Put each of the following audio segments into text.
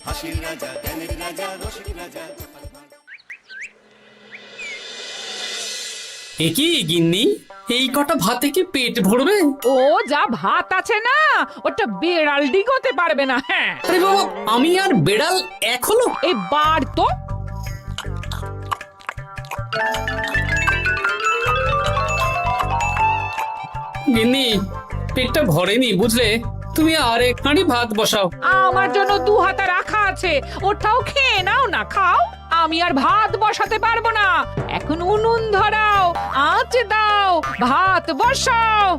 হাসির রাজা, জ্ঞানের রাজা, রসিক রাজা। কি গিন্নি, এই কটা ভাতে কি পেট ভরবে? ও যা ভাত আছে না, ওটা বেড়াল ডিগোতে পারবে না। হ্যাঁ, আরে বাবা, আমি আর বেড়াল এক হলো? এই বার তো। গিন্নি, পেটটা ভরেনি বুঝলে, তুমি আরেক হাঁড়ি ভাত বসাও। আমার জন্য 2 হাতা রাখা আছে, ওটাও খেয়ে নাও না। খাও, আমি আর ভাত বসাতে পারবো না। এখন উনুন ধরাও, আঁচ দাও, ভাত বসাও।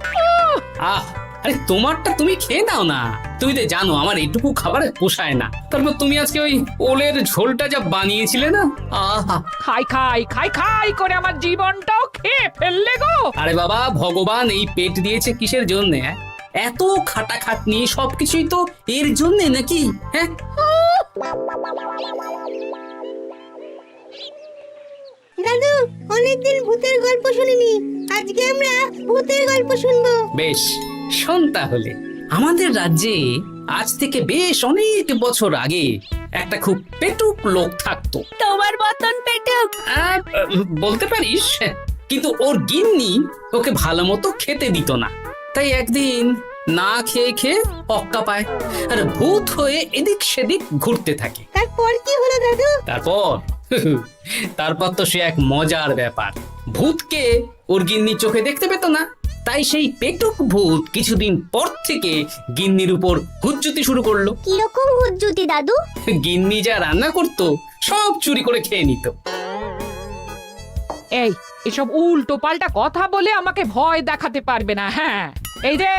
আহ, আরে তোমারটা তুমি খেয়ে নাও না। তুমি তো জানো আমার এইটুকু খাবার পোষায় না। তারপর তুমি আজকে ওই ওলের ঝোলটা যা বানিয়েছিলে না, আহা। খাই খাই খাই খাই করে আমার জীবনটাও খেয়ে ফেললে গো। আরে বাবা, ভগবান এই পেট দিয়েছে কিসের জন্য? এত খাটাখাটনি সবকিছুই তো এর জন্য নাকি? হ্যাঁ, দাদু, অনেকদিন ভূতের গল্প শুনিনি, আজকে আমরা ভূতের গল্প শুনবো। বেশ, শোন তাহলে। আমাদের রাজ্যে আজ থেকে বেশ অনেক বছর আগে একটা খুব পেটুক লোক থাকতো। তোমার মতন পেটুক? বলতে পারিস, কিন্তু ওর গিন্নি ওকে ভালো মতো খেতে দিত না। তাই একদিন না খেয়ে খেয়ে অক্কা পায় আর ভূত হয়ে এদিক সেদিক ঘুরতে থাকে। তারপর কি হলো দাদু? তারপর তো সে এক মজার ব্যাপার। ভূতকে ওর গিন্নি চোখে দেখতে পেত না, তাই সেই পেটুক ভূত কিছুদিন পর থেকে গিন্নির উপর হুজ্জুতি শুরু করলো। কিরকম হুজ্জুতি দাদু? গিন্নি যা রান্না করতো সব চুরি করে খেয়ে নিত। এই এসব উল্টো পাল্টা কথা বলে আমাকে ভয় দেখাতে পারবে না। হ্যাঁ, এই যে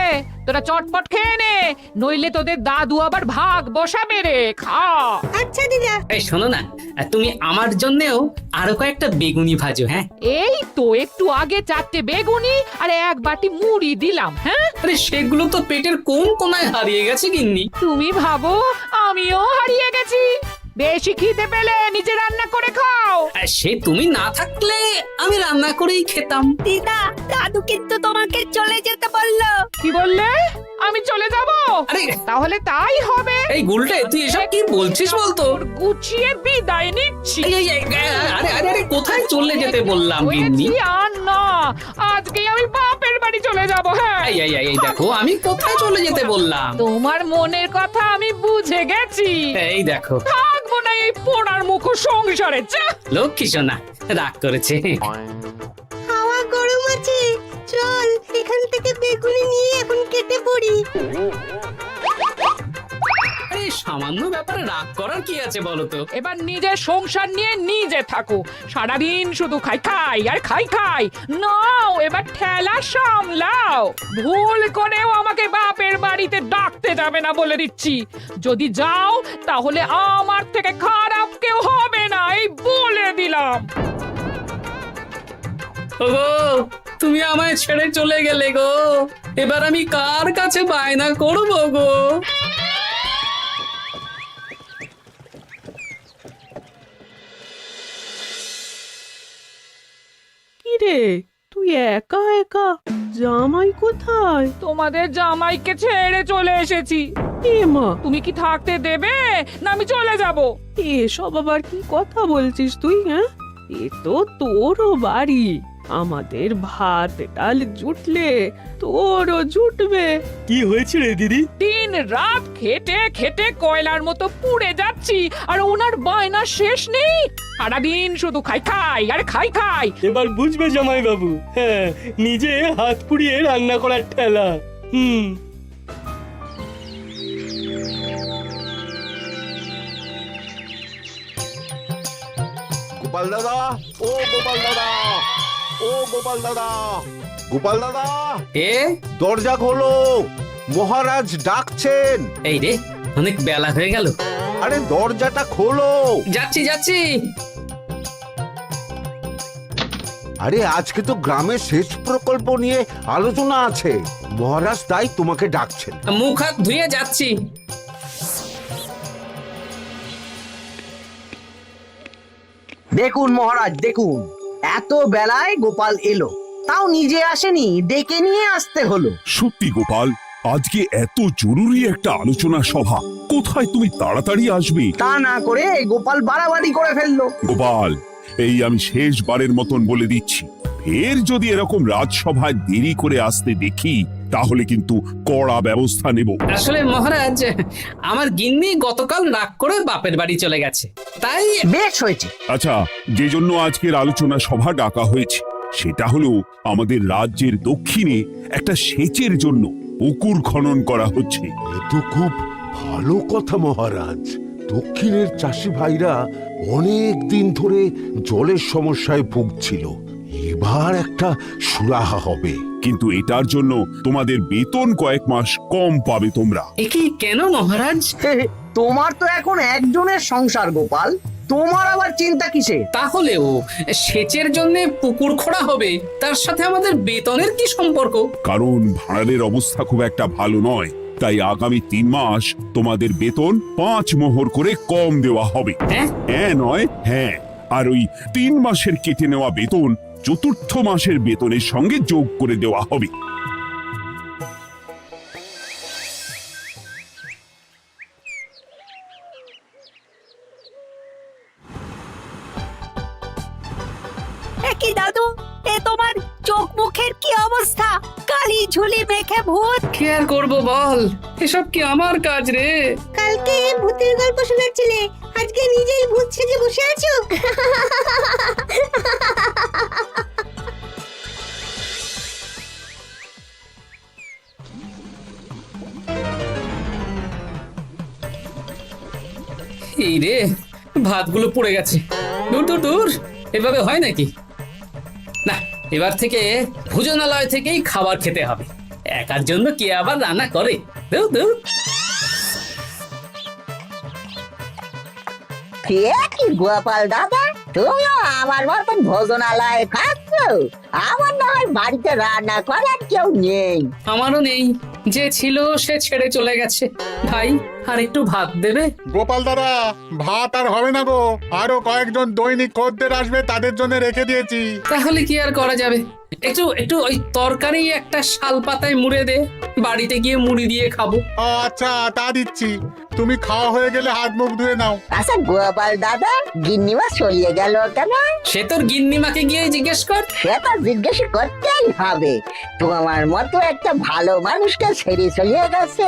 তোরা চটপট খেয়ে নে, নইলে তোদের দাদু আবার ভাগ বসাবে রে। খা। আচ্ছা দিদা। এই শোনো না, তুমি আমার জন্যেও আরো কয়েকটা বেগুনি ভাজো। হ্যাঁ, এই তো একটু আগে 4টে বেগুনি আর 1 বাটি মুড়ি দিলাম। হ্যাঁ, আরে সেগুলো তো পেটের কোন কোনায় হারিয়ে গেছে গিন্নি। তুমি ভাবো আমিও হারিয়ে গেছি? বেশি খিদে পেলে নিজে রান্না করে খাও। আর সে তুমি না থাকলে আমি রান্না করেই খেতাম। দিদা, দাদু কিন্তু তোমাকে চলে যেতে বললো। কি বললে? আমি চলে যাব? আরে তাহলে তাই হবে। এই গুলটে, তুই এসব কি বলছিস বলতো? গুছিয়ে বিদায় নিচ্ছি। আরে আরে আরে, কোথায় চলে যেতে বললাম গিন্নি? হয়েছি আর না, আজকে আমি বাপের বাড়ি চলে যাব। হ্যাঁ, এই দেখো, আমি কোথায় চলে যেতে বললাম? তোমার মনের কথা আমি বুঝে গেছি। এই দেখো, থাকবো না এই পোড়ার মুখ সংসারে। যা। লক্ষ্মী সোনা রাগ করেছে। হাওয়া গরম আছে, চল এখান থেকে বেগুনি নিয়ে এখন কেটে পড়ি। এই সামান্য ব্যাপারে রাগ করার কি আছে বলো তো? এবার নিজের সংসার নিয়ে নিজে থাকো। সারাদিন শুধু খাই খাই আর খাই খাই। নাও এবার ঠেলা সামলাও। ভুল করেও আমাকে বাপের বাড়িতে ডাকতে যাবে না বলে দিচ্ছি। যদি যাও তাহলে আমার থেকে খারাপ কেউ হবে না, এই বলে দিলাম। ওগো, তুমি আমায় ছেড়ে চলে গেলে গো। এবার আমি কার কাছে বায়না করবো গো? কিরে, তুই একা একা? জামাই কোথায়? তোমাদের জামাইকে ছেড়ে চলে এসেছি। এ মা, তুমি কি থাকতে দেবে না আমি চলে যাব? এসব আবার কি কথা বলছিস তুই? হ্যাঁ, এ তো তোরও বাড়ি। আমাদের ভাত ডাল জুটলে তোরও জুটবে। কি হয়েছে রে দিদি? দিন রাত খেটে খেটে কয়লার মতো পুড়ে যাচ্ছি, আর ওনার বায়না শেষ নেই। সারাদিন শুধু খাই খাই আর খাই খাই। এবার বুঝবে জামাই বাবু। হ্যাঁ, নিজে হাত পুড়িয়ে রান্না করার ঠেলা। গোপাল দাদা, ও গোপাল দাদা, ও গোপাল দাদা, গোপাল দাদা, এ দরজা খোলো, মহারাজ ডাকছেন। এই রে, অনেক বেলা হয়ে গেল। আরে দরজাটা খোলো। যাচ্ছি যাচ্ছি। আরে আজকে তো গ্রামের সেচ প্রকল্প নিয়ে আলোচনা আছে, মহারাজ তাই তোমাকে ডাকছেন। মুখ হাত ধুয়ে যাচ্ছি। দেখুন মহারাজ, দেখুন, এত বেলায় গোপাল এলো, তাও নিজে আসেনি, ডেকে নিয়ে আসতে হলো। সত্যি গোপাল, আজকে এত জরুরি একটা আলোচনা সভা, কোথায় তুমি তাড়াতাড়ি আসবে? তা না করে গোপাল বাড়াবাড়ি করে ফেললো। গোপাল, এই আমি শেষবারের মতন বলে দিচ্ছি, ফের যদি এরকম রাজসভায় দেরি করে আসতে দেখি তাহলে কিন্তু কড়া ব্যবস্থা নেব। আসলে মহারাজ, আমার গিন্নি গতকাল রাগ করে বাপের বাড়ি চলে গেছে, তাই বেশ হয়েছে। আচ্ছা, যে জন্য আজকের আলোচনা সভা ডাকা হয়েছে সেটা হলো আমাদের রাজ্যের দক্ষিণে একটা সেচের জন্য পুকুর খনন করা হচ্ছে। এ তো খুব ভালো কথা মহারাজ। দক্ষিণের চাষি ভাইরা অনেক দিন ধরে জলের সমস্যায় ভুগছিল, এবার একটা সুরাহা হবে। কিন্তু এটার জন্য তোমাদের বেতন কয়েক মাস কম পাবে তোমরা। এ কি কেন মহারাজ? তোমার তো এখন একজনের সংসার গোপাল, তোমার আবার চিন্তা কিসে? তাহলেও সেচের জন্য পুকুর খোঁড়া হবে, তার সাথে আমাদের বেতনের কি সম্পর্ক? কারণ ভাড়ারের অবস্থা খুব একটা ভালো নয়, তাই আগামী 3 মাস তোমাদের বেতন 5 মোহর করে কম দেওয়া হবে। হ্যাঁ? হ্যাঁ নয় হ্যাঁ। আর ওই 3 মাসের কেটে নেওয়া বেতন চতুর্থ মাসের বেতনের সঙ্গে যোগ করে দেওয়া হবে। কি দাদু, এ তোমার চোখ মুখের কি অবস্থা? কালি ঝুলি মেখে ভূত। কি আর করবো বল, এসব কি আমার কাজ রে? কালকে ভূতের গল্প শোনাচ্ছিলে, আজকে নিজেই ভূত সেজে বসে আছো। এই রে, ভাতগুলো পড়ে গেছে। দূর দূর দূর, এভাবে হয় নাকি? না, এবার থেকে ভোজনালয় থেকেই খাবার খেতে হবে। একার জন্য কে আবার রান্না করে? দূর দূর। কি গোপাল দাদা, তুমিও আমার মতন ভোজনালয়ে খাচ্ছ? আমার না হয় বাড়িতে রান্না করার কেউ নেই। আমারও নেই, যে ছিল সে ছেড়ে চলে গেছে। ভাই, আর একটু ভাত দেবে? গোপাল দাদা, ভাত আর হবে না গো, আরো কয়েকজন দৈনিক খদ্দের আসবে, তাদের জন্য রেখে দিয়েছি। তাহলে কি আর করা যাবে? একটু একটু ওই তরকারি একটা শাল পাতায় মুড়ে দে, বাড়িতে গিয়ে মুড়ি দিয়ে খাবো। আচ্ছা, তা দিচ্ছি। তুমি খাওয়া হয়ে গেলে হাত মুখ ধুয়ে নাও। আচ্ছা গোপাল দাদা, গিন্নিমা চলিয়ে গেল কেন? সে তোর গিন্নিমাকে গিয়ে জিজ্ঞেস কর। সেটা জিজ্ঞেস করতেই হবে, তোমার মতো একটা ভালো মানুষকে ছেড়ে চলিয়ে গেছে।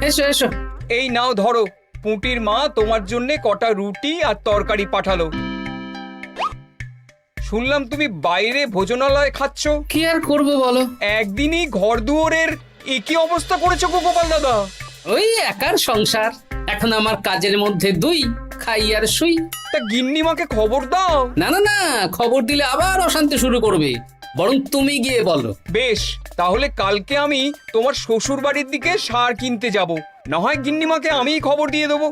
এসো এসো। এই নাও ধরো, পুঁটির মা তোমার জন্য কটা রুটি আর তরকারি পাঠালো। শুনলাম তুমি বাইরে ভোজনালয়ে খাচ্ছ। কি আর করবো বলো, একদিনই ঘর দুয়ারের একই অবস্থা করেছো গো গোপাল দাদা। ওই একার সংসার, এখন আমার কাজের মধ্যে দুই, খাই আর শুই। তা গিন্নিমাকে খবর দাও। না না না, খবর দিলে আবার অশান্তি শুরু করবে, বরং তুমি গিয়ে বলো। বেশ, তাহলে কালকে আমি তোমার শ্বশুর বাড়ির দিকে সার কিনতে যাব, না হয় গিন্নিমাকে আমিই খবর দিয়ে দেবো।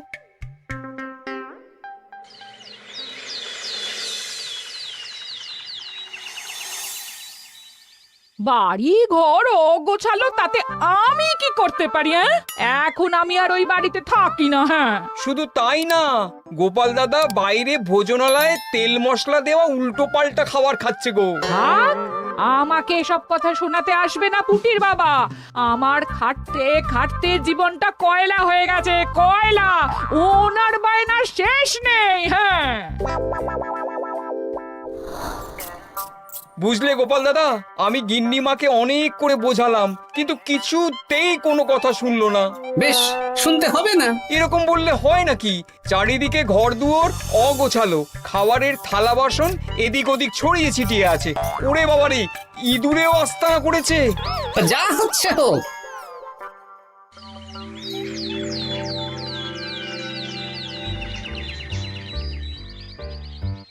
বাড়ি ঘর গোছালো, তাতে আমি কি করতে পারি? এখন আমি আর ওই বাড়িতে থাকি না। হ্যাঁ, শুধু তাই না, গোপাল দাদা বাইরে ভোজনালয়ে তেল মশলা দেওয়া উল্টো পাল্টা খাবার খাচ্ছে গো। থাক, আমাকে এসব কথা শোনাতে আসবে না পুটির বাবা। আমার খাটতে খাটতে জীবনটা কয়লা হয়ে গেছে, কয়লা। ওনার বায়নার শেষ নেই। হ্যাঁ, বুঝলে গোপাল দাদা, আমি গিন্নিমাকে অনেক করে বোঝালাম, কিন্তু কিছুতেই কোনো কথা শুনলো না। বেশ, শুনতে হবে না। এরকম বললে হয় নাকি? চারিদিকে ঘর দুয়ার অগোছালো, খাবারের থালা বাসন এদিক ওদিক ছড়িয়ে ছিটিয়ে আছে। ওরে বাবারে, ইঁদুরেও আস্তানা করেছে। যা হচ্ছে হোক।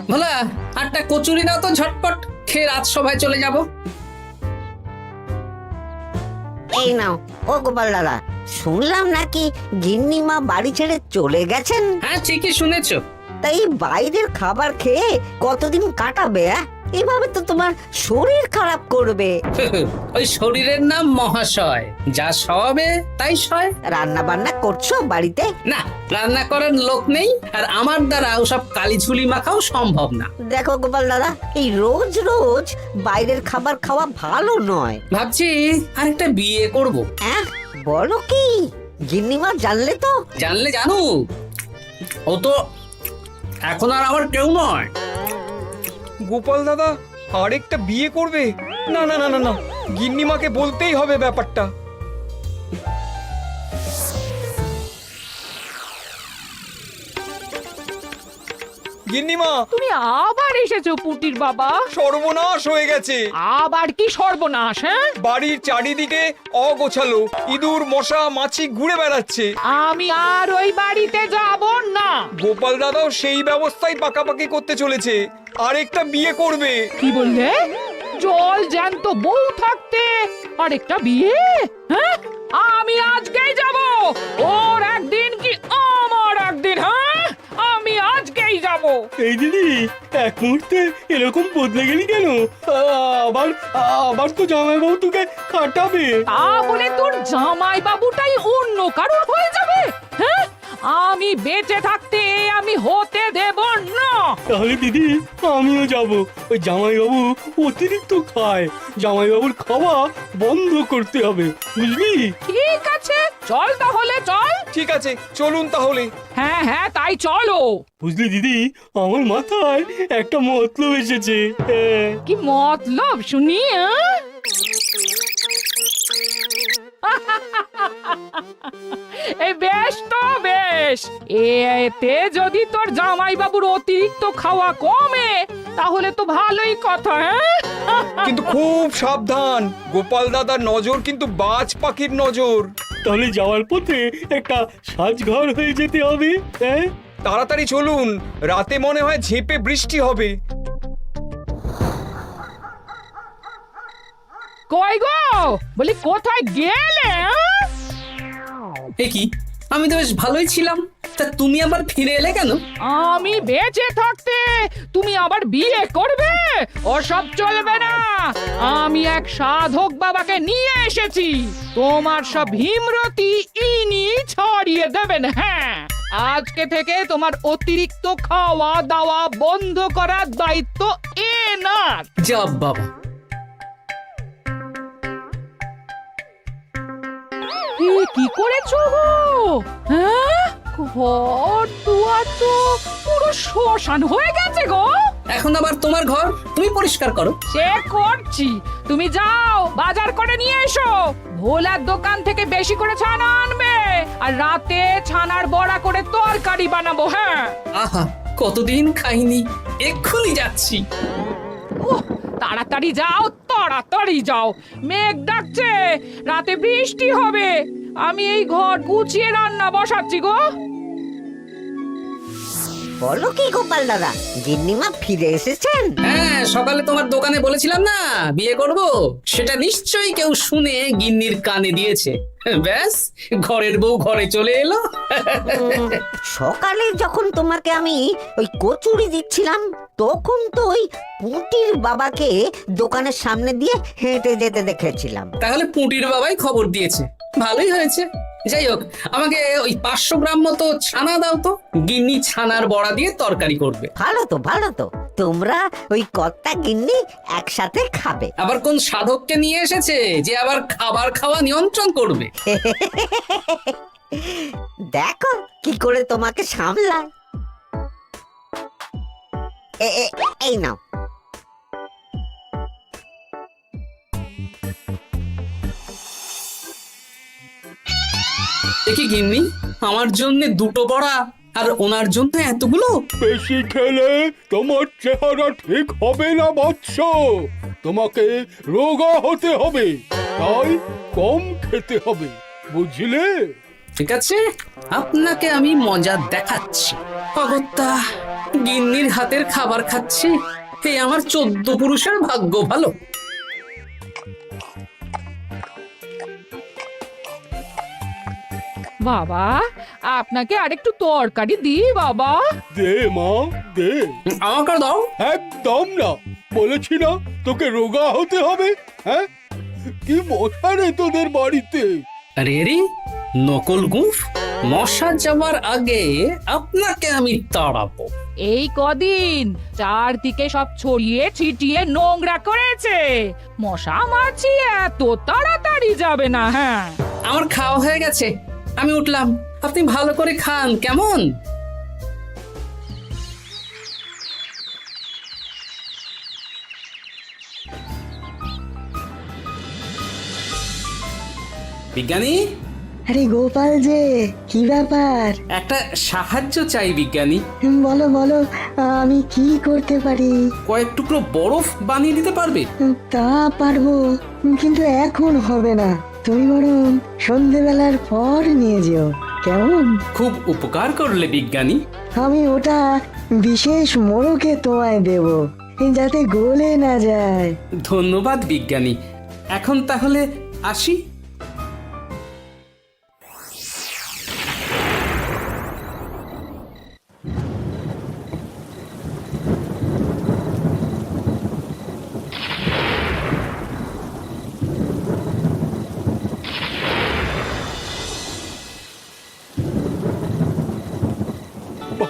ভোলা, আটটা কচুরি দাও তো ঝটপট, খেয়ে রাজসভায় চলে যাব। এই নাও। ও গোপাল দাদা, শুনলাম নাকি গিন্নিমা বাড়ি ছেড়ে চলে গেছেন? হ্যাঁ, ঠিকই শুনেছো। তাই বাইরের খাবার খেয়ে কতদিন কাটাবে? এভাবে তো তোমার শরীর খারাপ করবে। ওই শরীরের নাম মহাশয়, যা সবে তাই সয়। রান্না বান্না করছো বাড়িতে? না, রান্না করার লোক নেই, আর আমার দ্বারা ওসব কালিঝুলি মাখাও সম্ভব না। দেখো গোপাল দাদা, এই রোজ রোজ বাইরের খাবার খাওয়া ভালো নয়। ভাবছি আরেকটা বিয়ে করব। হ্যাঁ, বলো কি? গিন্নিমা জানলে তো? জানলে জানুক, ও তো এখন আর আমার কেউ নয়। গোপাল দাদা আরেকটা বিয়ে করবে? না না না না না, গিন্নিমাকে বলতেই হবে ব্যাপারটা। গিন্নিমা, তুমি আবার এসেছো পুটির বাবা? সর্বনাশ হয়ে গেছে। আবার কি সর্বনাশ? হ্যাঁ, বাড়ির চারিদিকে অগোছালো, ইঁদুর মশা মাছি ঘুরে বেড়াচ্ছে। আমি আর ওই বাড়িতে যাব না। গোপাল দাদাও সেই ব্যবস্থাই পাকাপাকি করতে চলেছে, আরেকটা বিয়ে করবে। কি বললে? জল জ্যান্ত বউ থাকতে আরেকটা বিয়ে? হ্যাঁ, আমি আজকেই যাব। ওর একদিন কি আমার একদিন? হ্যাঁ, আমি আজকেই যাব। এই দিদি, এক মুহূর্তে এরকম বদলে গেলি কেন? আবার আবার তো জামাইবাবু তোকে খাটাবে। তা বলে তোর জামাই বাবুটাই অন্য কারোর হয়ে যাবে? হ্যাঁ, আমি বেঁচে থাকতে আমি হতে দেব না। তাহলে দিদি আমিও যাব। ওই জামাইবাবু অতিরিক্ত খায়, জামাইবাবুর খাওয়া বন্ধ করতে হবে, বুঝলি? ঠিক আছে, চল তাহলে চল। ঠিক আছে, চলুন তাহলে। হ্যাঁ হ্যাঁ, তাই চলো। বুঝলি দিদি, আমার মাথায় একটা মতলব এসেছে। হ্যাঁ। কি মতলব শুনি? এই বেশ তো বেশ, এতে যদি তোর জামাই বাবুর অতিরিক্ত খাওয়া কমে তাহলে তো ভালোই কথা। হ্যাঁ, কিন্তু খুব সাবধান, গোপাল দাদার নজর কিন্তু বাজ পাখির নজর। তাহলে যাওয়ার পথে একটা সাজঘর হয়ে যেতে হবে। হ্যাঁ, তাড়াতাড়ি চলুন, রাতে মনে হয় ঝেঁপে বৃষ্টি হবে। কই গো, বলি কোথায় গেলে? এ কি, আমি তো বেশ ভালোই ছিলাম, তা তুমি আবার ফিরে এলে কেন? আমি বেঁচে থাকতে তুমি আবার বিয়ে করবে? ওসব চলবে না। আমি এক সাধক বাবাকে নিয়ে এসেছি, তোমার সব ভীমরতি ইনি ছড়িয়ে দেবেন। হ্যাঁ, আজকে থেকে তোমার অতিরিক্ত খাওয়া দাওয়া বন্ধ করার দায়িত্ব এনার। যা বাবা, কি করেছো গো? হ্যাঁ, ঘর দুয়ার তো পুরো শ্মশান হয়ে গেছে গো। এখন আবার তোমার ঘর তুমি পরিষ্কার করো। সে করছি, তুমি যাও বাজার করে নিয়ে এসো। ভোলার দোকান থেকে বেশি করে ছানা আনবে, আর রাতে ছানার বড়া করে তরকারি বানাবো। হ্যাঁ, আহা, কতদিন খাইনি, এক্ষুনি যাচ্ছি। তাড়াতাড়ি যাও, তাড়াতাড়ি যাও, মেঘ ডাকছে, রাতে বৃষ্টি হবে। আমি এই ঘর গুছিয়ে রান্না বসাচ্ছি গো। বলো কি গোপাল দাদা, গিন্নিমা ফিরে এসেছেন? হ্যাঁ, সকালে তোমার দোকানে বলেছিলাম না বিয়ে করব, সেটা নিশ্চয়ই কেউ শুনে গিন্নির কানে দিয়েছে। ব্যাস, ঘরের বউ ঘরে চলে এলো। সকালে যখন তোমাকে আমি ওই কচুরি দিচ্ছিলাম, তখন তো ওই পুটির বাবাকে দোকানের সামনে দিয়ে হেঁটে যেতে দেখেছিলাম। তাহলে পুঁটির বাবাই খবর দিয়েছে, ভালোই হয়েছে। যাই হোক, আমাকে ওই 500 গ্রাম মতো ছানা দাও তো, গিন্নি ছানার বড়া দিয়ে তরকারি করবে। ভালো তো, ভালো তো, তোমরা ওই কর্তা গিন্নি একসাথে খাবে। আবার কোন সাধককে নিয়ে এসেছে যে আবার খাবার খাওয়া নিয়ন্ত্রণ করবে? দেখো কি করে তোমাকে সামলায়। এই নাও। দেখি গিন্নি, আমার জন্য দুটো বড়া আর ওনার জন্য এতগুলো? বেশি খেলে তোমার চেহারা ঠিক হবে না বৎস, তোমাকে রোগা হতে হবে, তাই কম খেতে হবে, বুঝলে? ঠিক আছে, আপনাকে আমি মজা দেখাচ্ছি। অগত্যা গিন্নির হাতের খাবার খাচ্ছি, এই আমার 14 পুরুষের ভাগ্য ভালো। বাবা, আপনাকে আরেকটু তরকারি দিই বাবা? দে মা, দে। আমাকে দাও। একদম না, বলেছি না তোকে রোগা হতে হবে। হ্যাঁ, কি মশা রে তোদের বাড়িতে। আরে রে নকল গুঁফ, মশা যাওয়ার আগে আপনাকে আমি তাড়াবো। এই কদিন চারদিকে সব ছড়িয়ে ছিটিয়ে নোংরা করেছে, মশা মাছি এত তাড়াতাড়ি যাবে না। হ্যাঁ, আমার খাওয়া হয়ে গেছে, আমি উঠলাম। আপনি ভালো করে খান কেমন? বিজ্ঞানী, আরে গোপাল যে, কি ব্যাপার? একটা সাহায্য চাই বিজ্ঞানী। বলো বলো, আমি কি করতে পারি? কয়েক টুকরো বরফ বানিয়ে দিতে পারবে? তা পারবো, কিন্তু এখন হবে না। তুমি বরং সন্ধেবেলার পর নিয়ে যেও, কেমন? খুব উপকার করলে বিজ্ঞানী। আমি ওটা বিশেষ মোড়কে তোমায় দেব, যাতে গলে না যায়। ধন্যবাদ বিজ্ঞানী, এখন তাহলে আসি।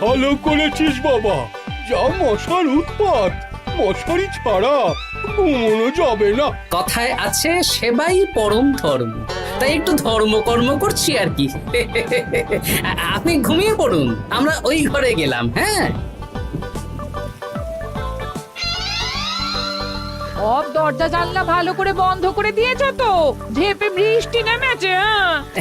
ভালো করেছিস বাবা, যা মশার উৎপাত, মশারি ছাড়া ঘুমোনো যাবে না। কথায় আছে সেবাই পরম ধর্ম, তাই একটু ধর্মকর্ম করছি আর কি। আপনি ঘুমিয়ে পড়ুন, আমরা ওই ঘরে গেলাম। হ্যাঁ, সব দরজা জানলা ভালো করে বন্ধ করে দিয়েছো তো? ঝেপে বৃষ্টি নেমেছে।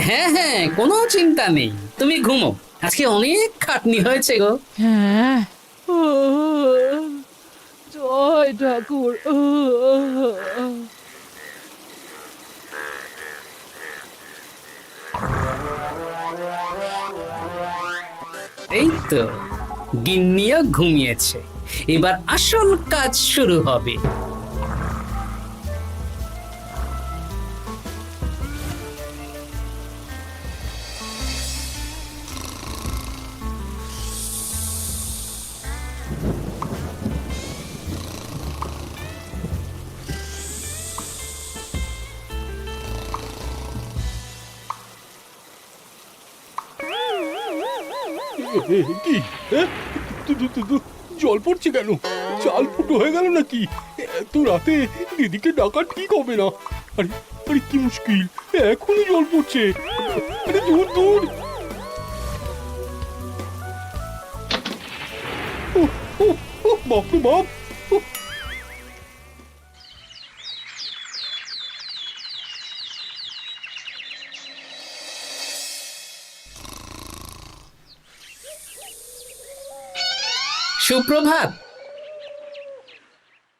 হ্যাঁ হ্যাঁ, কোনো চিন্তা নেই, তুমি ঘুমো। আজকে অনেক খাটনি হয়েছে গো। হ্যাঁ, জয় ঠাকুর। এই তো গিন্নিও ঘুমিয়েছে, এবার আসল কাজ শুরু হবে। কি জল পড়ছে কেন? চাল ফুটো হয়ে গেল নাকি? এত রাতে দিদিকে ডাকা ঠিক হবে না। আরে আরে কি মুশকিল, এখনই জল পড়ছে। আরে দূর দূর। বাপরে বাপ। সুপ্রভাত।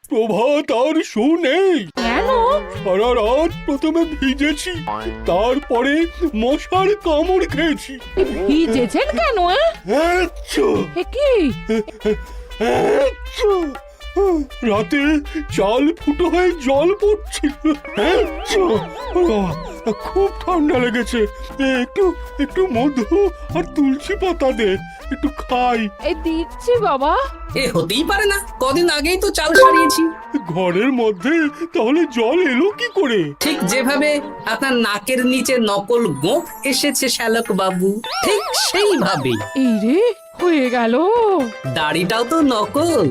প্রভাত আর শু নেই। কেন? সারা রাত প্রথমে ভিজেছি, তারপরে মশার কামড় খেয়েছি। ভিজেছেন কেন? আচ্ছা, কি আচ্ছা। রাতে চাল ফুটো হয়ে জল পড়ছিল। আচ্ছা, খুব ঠান্ডা লেগেছে। একটু একটু মধু আর তুলসী পাতা দে, একটু খাই। এই দিচ্ছি বাবা। এ হতেই পারে না, কদিন আগেই তো চাল সারিয়েছি। ঘরের মধ্যে তাহলে জল এলো কি করে? ঠিক যেভাবে আপনার নাকের নিচে নকল গোঁফ এসেছে শ্যালক বাবু, ঠিক সেইভাবেই। এই রে, হয়ে গেল। দাড়িটাও তো নকল।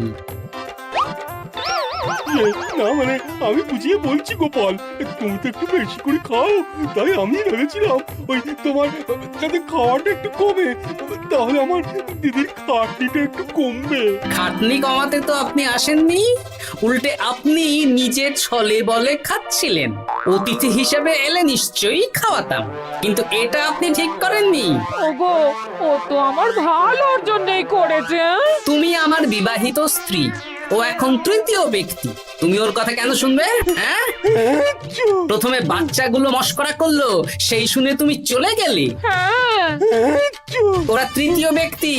না মানে আমি বুঝিয়ে বলছি গোপাল, তুমি তো একটু বেশি করে খাও, তাই আমি ভেবেছিলাম ওই তোমার যাতে খাওয়াটা একটু কমে, তাহলে আমার দিদির খাটনিটা একটু কমবে। খাটনি কমাতে তো আপনি আসেননি, উল্টে আপনি নিজে ছলে বলে খাচ্ছিলেন। অতিথি হিসেবে এলে নিশ্চয়ই খাওয়াতাম, কিন্তু এটা আপনি ঠিক করেননি। ওগো, ও তো আমার ভালোর জন্যই করেছে। তুমি আমার বিবাহিত স্ত্রী, ও এখন তৃতীয় ব্যক্তি, তুমি ওর কথা কেন শুনবে? হ্যাঁ, প্রথমে বাচ্চাগুলো মস্করা করলো, সেই শুনে তুমি চলে গেলে। হ্যাঁ, ওরা তৃতীয় ব্যক্তি,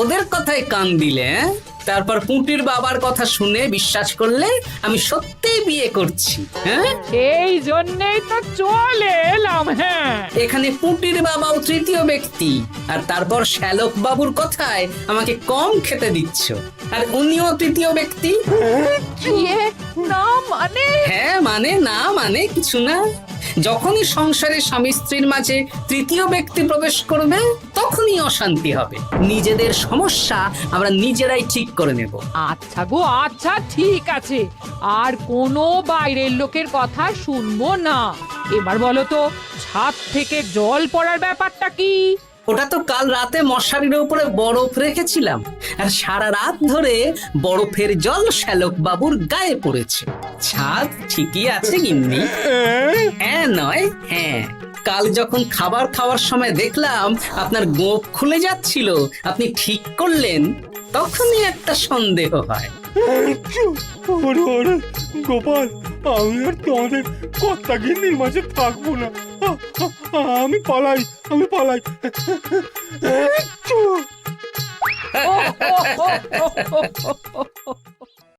ওদের কথায় কান দিলে। তারপর পুঁটির বাবার কথা শুনে বিশ্বাস করলে আমি সত্যিই বিয়ে করছি। হ্যাঁ, এই জন্যেই তো চলে এলাম। হ্যাঁ, এখানে পুঁটির বাবাও তৃতীয় ব্যক্তি, আর তারপর শ্যালক বাবুর কথায় আমাকে কম খেতে দিচ্ছ, আর উনিও তৃতীয় ব্যক্তি। ইয়ে, না মানে? হ্যাঁ মানে না মানে কিছু না। যখনই সংসারে স্বামী স্ত্রীর মাঝে তৃতীয় ব্যক্তি প্রবেশ করবে তখনই অশান্তি হবে। নিজেদের সমস্যা আমরা নিজেরাই ঠিক করে নেব। আচ্ছা গো, আচ্ছা ঠিক আছে, আর কোনো বাইরের লোকের কথা শুনবো না। এবার বলো তো, ছাদ থেকে জল পড়ার ব্যাপারটা কি? ওটা তো কাল রাতে মশারির উপরে বরফ রেখেছিলাম, আর সারা রাত ধরে বরফের জল শ্যালক বাবুর গায়ে পড়েছে। ছাদ ঠিকই আছে গিন্নি। হ্যাঁ নয় হ্যাঁ, কাল যখন খাবার খাওয়ার সময় দেখলাম আপনার গোঁফ খুলে যাচ্ছিল, আপনি ঠিক করলেন, তখনই একটা সন্দেহ হয়। ওরে ওরে গোপাল, আমি আর তোমাদের কর্তা গিন্নির মাঝে থাকবো না। আমি পালাই, আমি পালাই। ও, ও, ও, ও, ও, ও, ও, ও।